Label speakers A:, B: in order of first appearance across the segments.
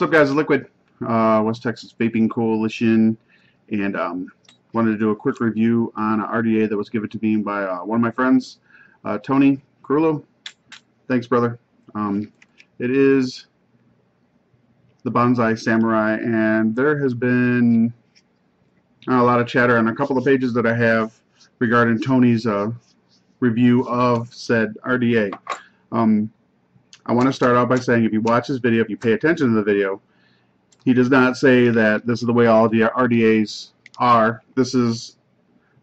A: What's up, guys? It's Liquid, West Texas Vaping Coalition, and wanted to do a quick review on an RDA that was given to me by one of my friends, Tony Carullo. Thanks, brother. It is the Bonsai Samurai, and there has been a lot of chatter on a couple of pages that I have regarding Tony's review of said RDA. I want to start out by saying, if you watch this video, if you pay attention to the video, he does not say that this is the way all the RDAs are. This is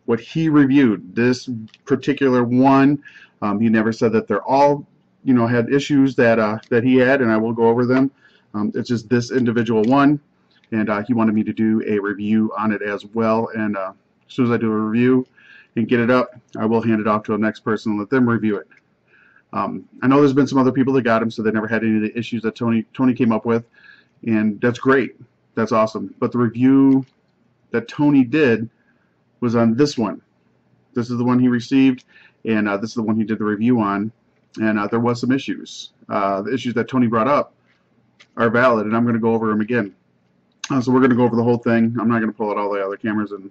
A: what he reviewed. This particular one, he never said that they're all, had issues that that he had, and I will go over them. It's just this individual one, and he wanted me to do a review on it as well. And as soon as I do a review and get it up, I will hand it off to the next person and let them review it. I know there's been some other people that got him, so they never had any of the issues that Tony came up with, and that's great. That's awesome. But the review that Tony did was on this one. This is the one he received, and this is the one he did the review on, and there was some issues. The issues that Tony brought up are valid, and I'm going to go over them again. So we're going to go over the whole thing. I'm not going to pull out all the other cameras and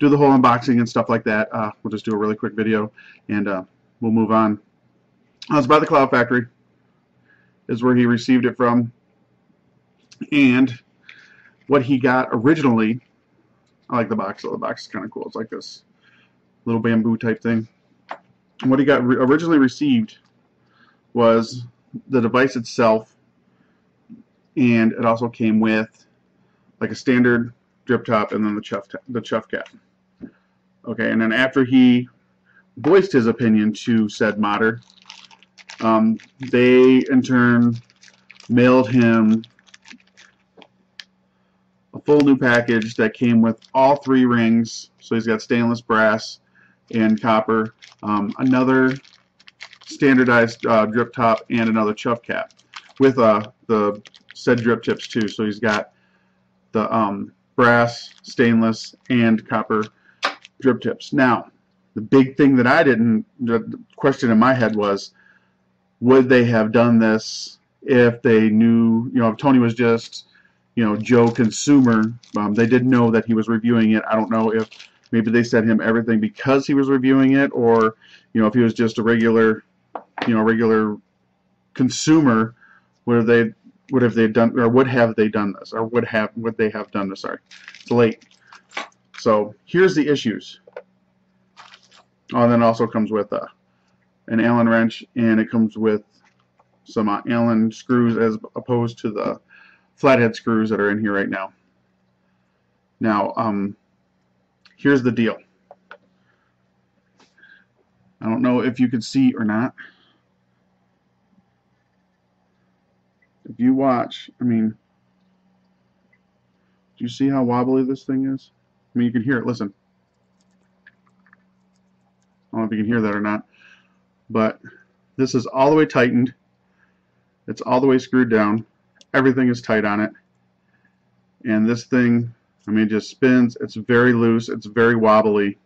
A: do the whole unboxing and stuff like that. We'll just do a really quick video, and we'll move on. It's by the Cloud Factory, is where he received it from, and what he got originally. I like the box. So the box is kind of cool. It's like this little bamboo type thing. And what he got originally received was the device itself, and it also came with like a standard drip top and then the chuff cap. Okay, and then after he voiced his opinion to said modder, they in turn mailed him a full new package that came with all 3 rings. So he's got stainless, brass, and copper, another standardized drip top, and another chuff cap with the said drip tips too. So he's got the brass, stainless, and copper drip tips. Now, the big thing that the question in my head was, would they have done this if they knew, if Tony was just, Joe consumer? They didn't know that he was reviewing it. I don't know if maybe they sent him everything because he was reviewing it, or, if he was just a regular, regular consumer, would have they done this, or would they have done this? Sorry, it's late. So here's the issues. Oh, and then it also comes with an Allen wrench, and it comes with some Allen screws as opposed to the flathead screws that are in here right now. Now, here's the deal. I don't know if you can see or not. If you watch, do you see how wobbly this thing is? You can hear it. Listen. I don't know if you can hear that or not. But this is all the way tightened. It's all the way screwed down. Everything is tight on it. And this thing, it just spins. It's very loose. It's very wobbly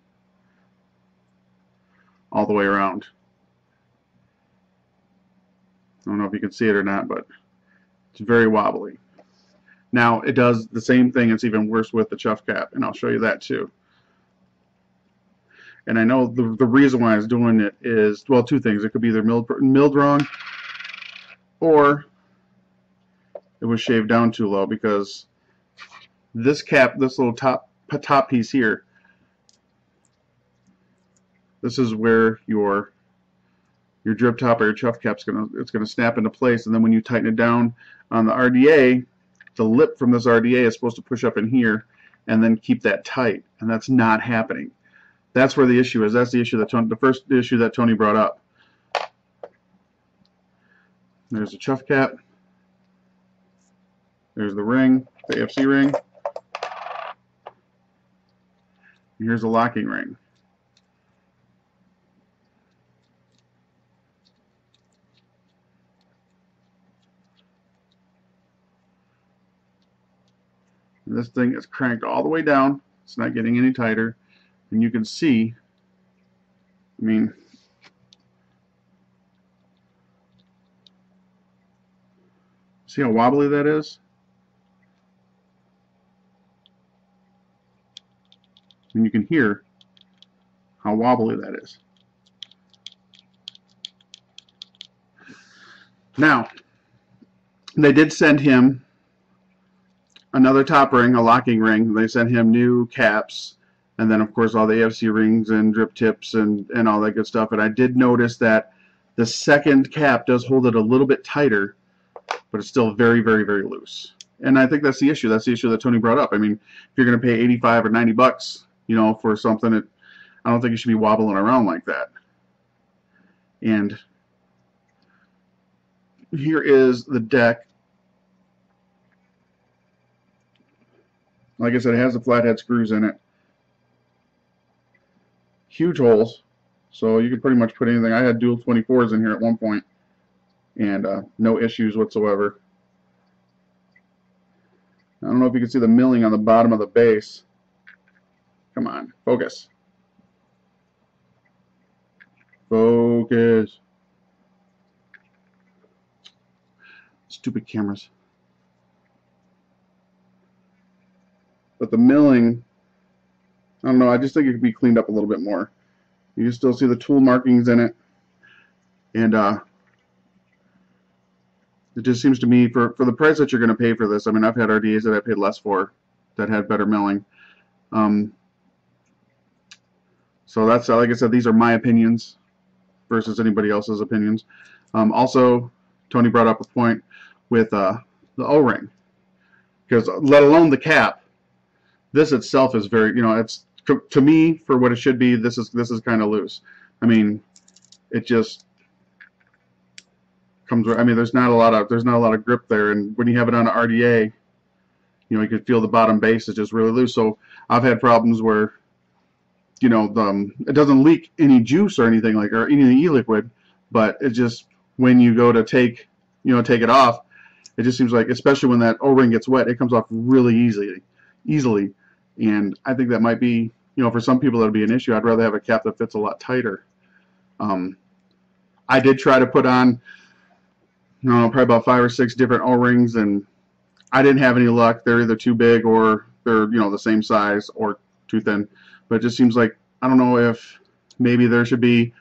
A: all the way around. I don't know if you can see it or not, but it's very wobbly. Now, it does the same thing. It's even worse with the chuff cap, and I'll show you that too. And I know the reason why I was doing it is, well, 2 things. It could be either milled wrong, or it was shaved down too low, because this cap, this little top piece here, this is where your drip top or your chuff cap's gonna snap into place, and then when you tighten it down on the RDA, the lip from this RDA is supposed to push up in here and then keep that tight, and that's not happening. That's where the issue is. That's the issue the first issue that Tony brought up. There's the chuff cap. There's the ring, the AFC ring. And here's the locking ring. And this thing is cranked all the way down. It's not getting any tighter. And you can see, see how wobbly that is? and you can hear how wobbly that is. Now, they did send him another top ring, a locking ring. They sent him new caps, and then of course all the AFC rings and drip tips and all that good stuff. And I did notice that the second cap does hold it a little bit tighter, but it's still very, very, very loose. And I think that's the issue. That's the issue that Tony brought up. I mean, if you're going to pay 85 or 90 bucks, you know, for something, I don't think you should be wobbling around like that. And here is the deck. Like I said, it has the flathead screws in it. Huge holes, so you could pretty much put anything. I had dual 24s in here at one point, and no issues whatsoever. I don't know if you can see the milling on the bottom of the base. Come on, focus. Focus. Stupid cameras. But the milling, I don't know, I just think it could be cleaned up a little bit more. You can still see the tool markings in it. And it just seems to me, for the price that you're going to pay for this, I mean, I've had RDAs that I paid less for that had better milling. So that's, like I said, these are my opinions versus anybody else's opinions. Also, Tony brought up a point with the O-ring, because let alone the cap, this itself is very, you know, it's, to me, for what it should be, this is kind of loose. I mean, it just comes, I mean, there's not a lot of grip there, and when you have it on an RDA, you know, you can feel the bottom base is just really loose. So I've had problems where, you know, it doesn't leak any juice or anything like, or any e-liquid, but it just, when you go to take it off, it just seems like, especially when that O-ring gets wet, it comes off really easily. And I think that might be, you know, for some people that'll be an issue. I'd rather have a cap that fits a lot tighter. I did try to put on, you know, probably about 5 or 6 different O-rings, and I didn't have any luck. They're either too big or they're, you know, the same size or too thin. But it just seems like, I don't know if maybe there should be,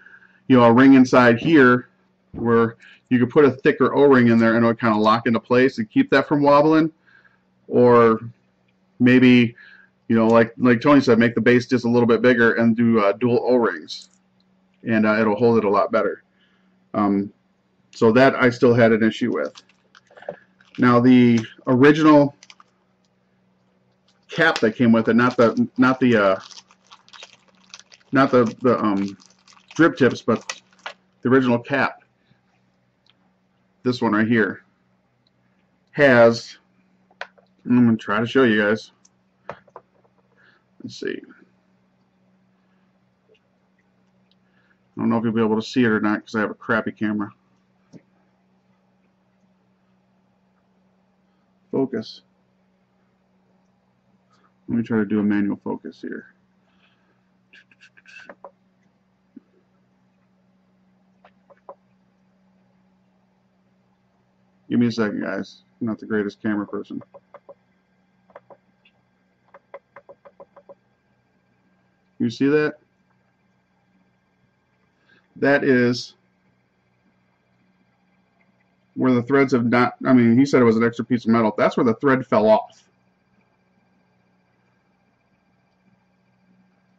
A: you know, a ring inside here where you could put a thicker O-ring in there and it would kind of lock into place and keep that from wobbling. Or maybe, you know, like Tony said, make the base just a little bit bigger and do dual O-rings, and it'll hold it a lot better. So that I still had an issue with. Now the original cap that came with it, not the drip tips, but the original cap, this one right here, has, I'm going to try to show you guys. Let's see. I don't know if you'll be able to see it or not because I have a crappy camera. Focus. Let me try to do a manual focus here. Give me a second, guys. I'm not the greatest camera person. You see that? That is where the threads have not, I mean, he said it was an extra piece of metal. That's where the thread fell off.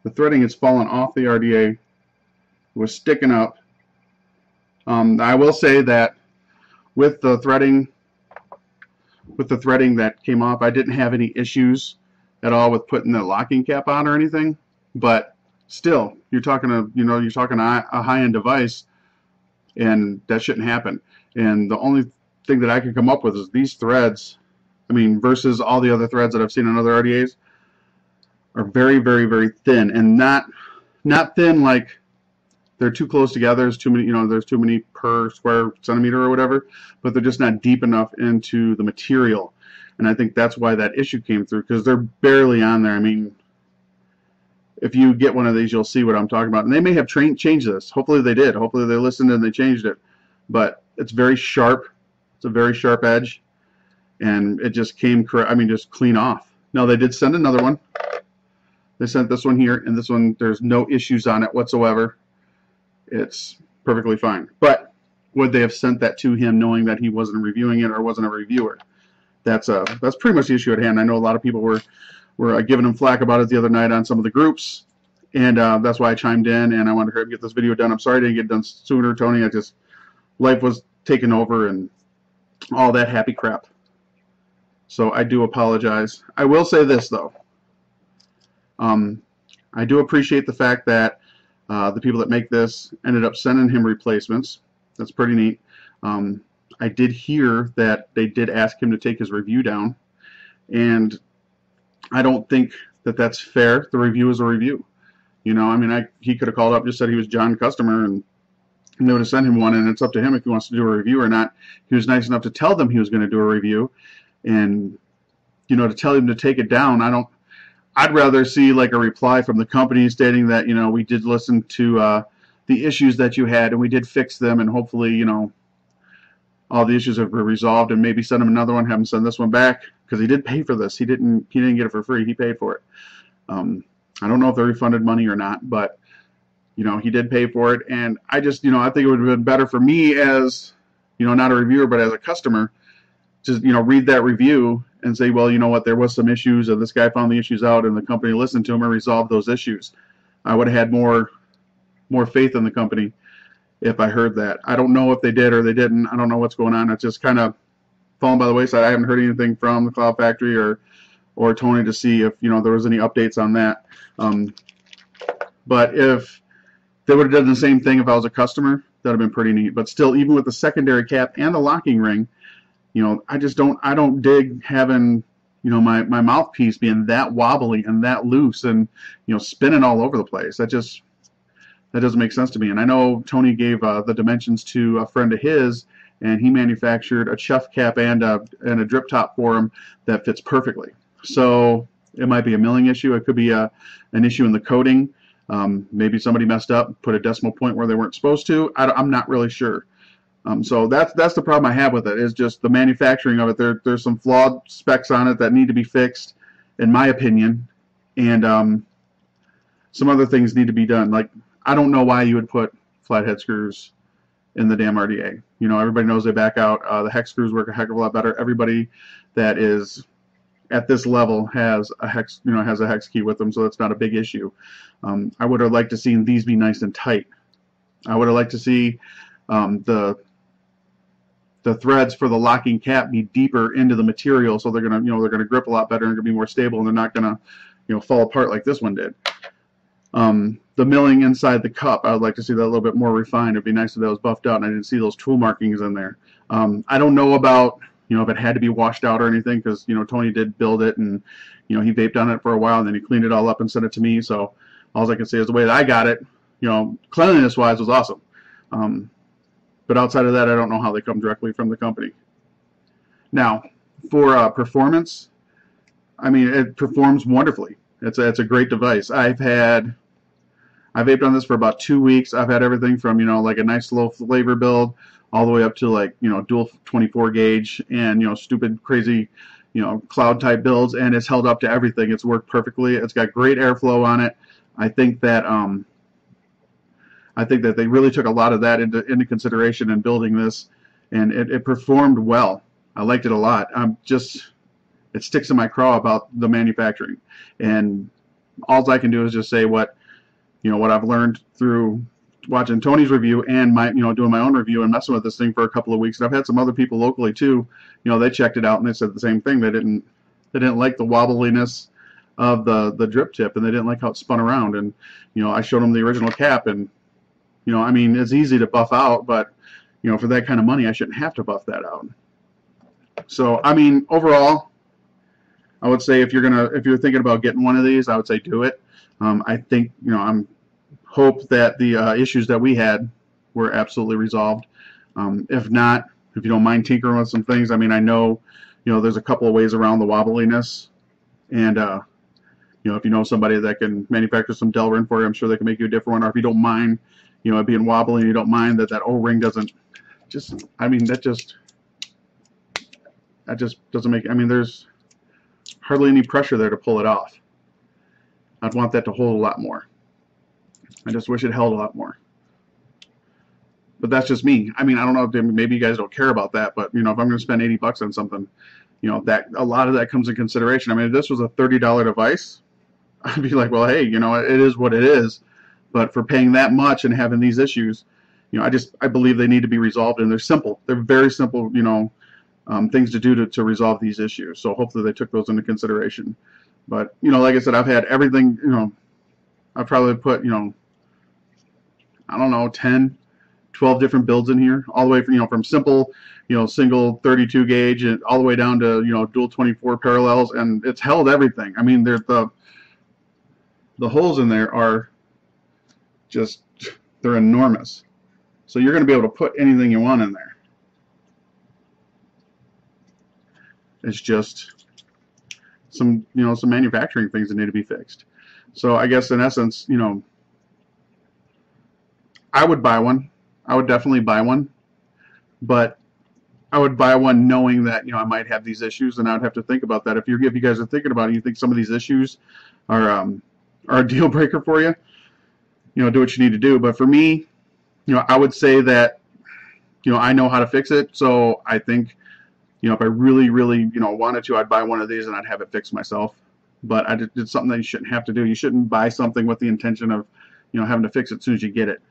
A: The threading has fallen off the RDA. It was sticking up. I will say that with the threading that came off, I didn't have any issues at all with putting the locking cap on or anything. But still, you're talking a high-end device, and that shouldn't happen. And the only thing that I can come up with is these threads, I mean, versus all the other threads that I've seen on other RDAs, are very, very, very thin, and not thin like they're too close together. There's too many, you know, there's too many per square centimeter or whatever, but they're just not deep enough into the material. And I think that's why that issue came through, because they're barely on there. I mean, if you get one of these, you'll see what I'm talking about. And they may have changed this. Hopefully they did. Hopefully they listened and they changed it. But it's very sharp. It's a very sharp edge. And it just came, I mean, just clean off. Now, they did send another one. They sent this one here, and this one, there's no issues on it whatsoever. It's perfectly fine. But would they have sent that to him knowing that he wasn't reviewing it or wasn't a reviewer? That's pretty much the issue at hand. I know a lot of people were giving him flack about it the other night on some of the groups, and that's why I chimed in, and I wanted to get this video done. I'm sorry I didn't get it done sooner, Tony. Life was taking over and all that happy crap. So I do apologize. I will say this, though. I do appreciate the fact that the people that make this ended up sending him replacements. That's pretty neat. I did hear that they did ask him to take his review down, and I don't think that that's fair. The review is a review. You know, I mean, he could have called up and just said he was John customer, and they would have sent him one, and it's up to him if he wants to do a review or not. He was nice enough to tell them he was going to do a review, and, you know, to tell him to take it down, I'd rather see like a reply from the company stating that, you know, we did listen to the issues that you had, and we did fix them, and hopefully, you know, all the issues have been resolved, and maybe send him another one, have him send this one back, because he did pay for this. He didn't get it for free. He paid for it. I don't know if they refunded money or not, but, you know, he did pay for it, and I just, you know, I think it would have been better for me as, you know, not a reviewer, but as a customer, just, you know, read that review and say, well, you know what, there was some issues, and this guy found the issues out, and the company listened to him and resolved those issues. I would have had more faith in the company if I heard that. I don't know if they did or they didn't. I don't know what's going on. It's just kind of fallen by the wayside. I haven't heard anything from the Cloud Factory or Tony to see if, you know, there was any updates on that. But if they would have done the same thing if I was a customer, that would have been pretty neat. But still, even with the secondary cap and the locking ring, you know, I don't dig having, you know, my mouthpiece being that wobbly and that loose and, you know, spinning all over the place. That doesn't make sense to me. And I know Tony gave the dimensions to a friend of his, and he manufactured a chuff cap and a drip top for him that fits perfectly. So it might be a milling issue. It could be an issue in the coating. Maybe somebody messed up, put a decimal point where they weren't supposed to. I'm not really sure. So that's the problem I have with it, is just the manufacturing of it. There's some flawed specs on it that need to be fixed, in my opinion, and some other things need to be done. Like, I don't know why you would put flathead screws in the damn RDA. You know, everybody knows they back out. The hex screws work a heck of a lot better. Everybody that is at this level has a hex, you know, has a hex key with them, so that's not a big issue. I would have liked to see these be nice and tight. I would have liked to see the threads for the locking cap be deeper into the material, so they're gonna grip a lot better and gonna be more stable, and they're not gonna, you know, fall apart like this one did. The milling inside the cup, I would like to see that a little bit more refined. It'd be nice if that was buffed out and I didn't see those tool markings in there. I don't know about, you know, if it had to be washed out or anything, because, you know, Tony did build it, and, you know, he vaped on it for a while, and then he cleaned it all up and sent it to me. So all I can say is the way that I got it, you know, cleanliness wise, was awesome. But outside of that, I don't know how they come directly from the company. Now, for performance, I mean, it performs wonderfully. It's a great device. I've vaped on this for about 2 weeks. I've had everything from, you know, like a nice low flavor build all the way up to, like, you know, dual 24 gauge and, you know, stupid, crazy, you know, cloud type builds, and it's held up to everything. It's worked perfectly. It's got great airflow on it. I think that they really took a lot of that into consideration in building this, and it performed well. I liked it a lot. It sticks in my craw about the manufacturing, and all I can do is just say what I've learned through watching Tony's review and doing my own review and messing with this thing for a couple of weeks. And I've had some other people locally too. You know, they checked it out and they said the same thing. They didn't like the wobbliness of the drip tip, and they didn't like how it spun around. And, you know, I showed them the original cap, and, you know, I mean, it's easy to buff out, but, you know, for that kind of money, I shouldn't have to buff that out. So, I mean, overall, I would say if you're thinking about getting one of these, I would say do it. I think, you know, hope that the issues that we had were absolutely resolved. If not, if you don't mind tinkering with some things, I mean, I know, you know, there's a couple of ways around the wobbliness, and you know, if you know somebody that can manufacture some Delrin for you, I'm sure they can make you a different one. Or if you don't mind, you know, it being wobbly, and you don't mind that O-ring doesn't just, I mean, that just doesn't make, I mean, there's hardly any pressure there to pull it off. I'd want that to hold a lot more. I just wish it held a lot more. But that's just me. I mean, I don't know if maybe you guys don't care about that, but you know, if I'm going to spend 80 bucks on something, you know, that a lot of that comes in consideration. I mean, if this was a $30 device, I'd be like, well, hey, you know, it is what it is. But for paying that much and having these issues, you know, I believe they need to be resolved, and they're simple. They're very simple, you know, things to do to resolve these issues. So hopefully they took those into consideration. But, you know, like I said, I've had everything, you know, I've probably put, you know, I don't know, 10, 12 different builds in here, all the way from, you know, from simple, you know, single 32 gauge and all the way down to, you know, dual 24 parallels, and it's held everything. I mean, there's the holes in there are just, they're enormous. So you're going to be able to put anything you want in there. It's just some, you know, some manufacturing things that need to be fixed. So I guess in essence, you know, I would buy one. I would definitely buy one, but I would buy one knowing that, you know, I might have these issues, and I would have to think about that. If you guys are thinking about it, you think some of these issues are a deal breaker for you, you know, do what you need to do. But for me, you know, I would say that, you know, I know how to fix it. So I think, you know, if I really, really, you know, wanted to, I'd buy one of these and I'd have it fixed myself. But it's something that you shouldn't have to do. You shouldn't buy something with the intention of, you know, having to fix it as soon as you get it.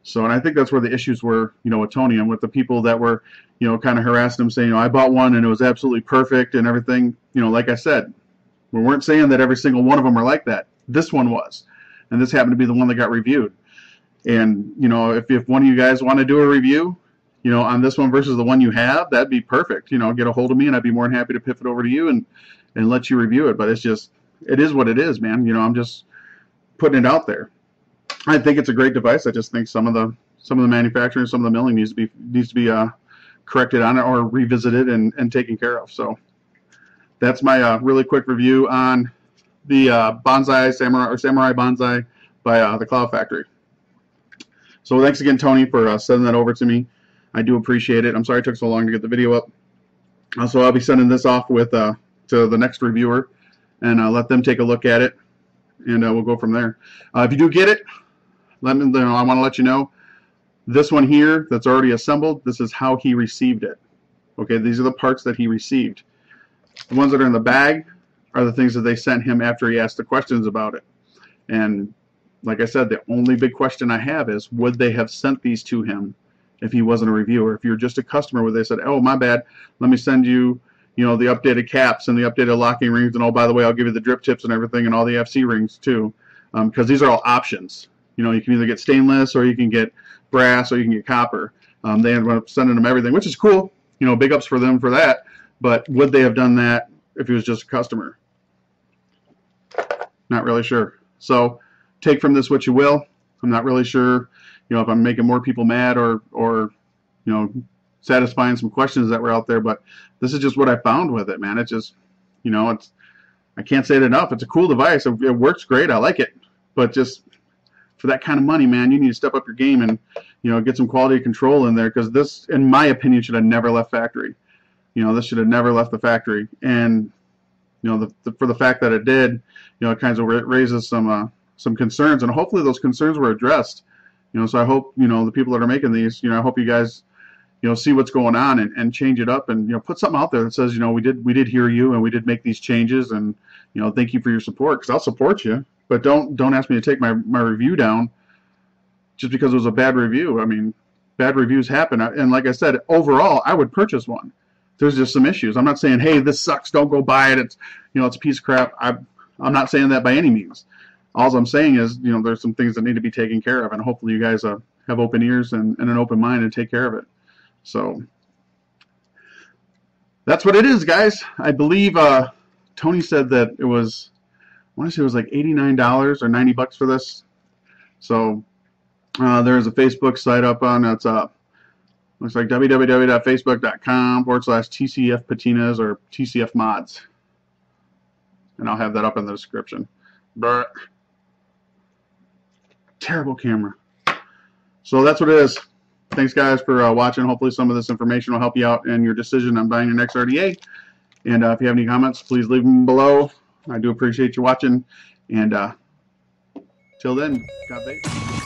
A: So, and I think that's where the issues were, you know, with Tony and with the people that were, you know, kind of harassing him, saying, you know, I bought one and it was absolutely perfect and everything. You know, like I said, we weren't saying that every single one of them are like that. This one was. And this happened to be the one that got reviewed. And, you know, if one of you guys want to do a review, you know, on this one versus the one you have, that'd be perfect. You know, get a hold of me and I'd be more than happy to pivot over to you and let you review it. But it's just, it is what it is, man. You know, I'm just putting it out there. I think it's a great device. I just think some of the manufacturing, some of the milling needs to be corrected on it or revisited and taken care of. So that's my really quick review on the Bonsai Samurai Bonsai by the Cloud Factory. So thanks again, Tony, for sending that over to me. I do appreciate it. I'm sorry it took so long to get the video up. So I'll be sending this off with to the next reviewer and let them take a look at it, and we'll go from there. If you do get it, I want to let you know, this one here that's already assembled, this is how he received it. Okay, these are the parts that he received. The ones that are in the bag are the things that they sent him after he asked the questions about it. And like I said, the only big question I have is, would they have sent these to him if he wasn't a reviewer? If you're just a customer where they said, oh, my bad, let me send you, you know, the updated caps and the updated locking rings, and oh, by the way, I'll give you the drip tips and everything and all the FC rings too, because these are all options. You know, you can either get stainless or you can get brass or you can get copper. They ended up sending them everything, which is cool. You know, big ups for them for that. But would they have done that if he was just a customer? Not really sure. So take from this what you will. I'm not really sure, you know, if I'm making more people mad or you know, satisfying some questions that were out there. But this is just what I found with it, man. It's just, you know, I can't say it enough. It's a cool device. It works great. I like it. But just for that kind of money, man, you need to step up your game and, you know, get some quality control in there, because this, in my opinion, should have never left factory. You know, this should have never left the factory. And, you know, for the fact that it did, you know, it kind of raises some concerns, and hopefully those concerns were addressed. You know, so I hope, you know, the people that are making these, you know, I hope you guys, you know, see what's going on and change it up, and, you know, put something out there that says, you know, we did hear you and we did make these changes, and, you know, thank you for your support, because I'll support you. But don't ask me to take my review down just because it was a bad review. I mean, bad reviews happen. And like I said, overall, I would purchase one. There's just some issues. I'm not saying, hey, this sucks, don't go buy it. It's, you know, it's a piece of crap. I'm not saying that by any means. All I'm saying is, you know, there's some things that need to be taken care of, and hopefully you guys have open ears and an open mind and take care of it. So that's what it is, guys. I believe Tony said that it was, I want to say it was like $89 or $90 for this. So there's a Facebook site up on it's looks like www.facebook.com/TCF patinas or TCF mods, and I'll have that up in the description. But terrible camera. So that's what it is. Thanks, guys, for watching. Hopefully some of this information will help you out in your decision on buying your next RDA. And if you have any comments, please leave them below. I do appreciate you watching, and Till then, God vape.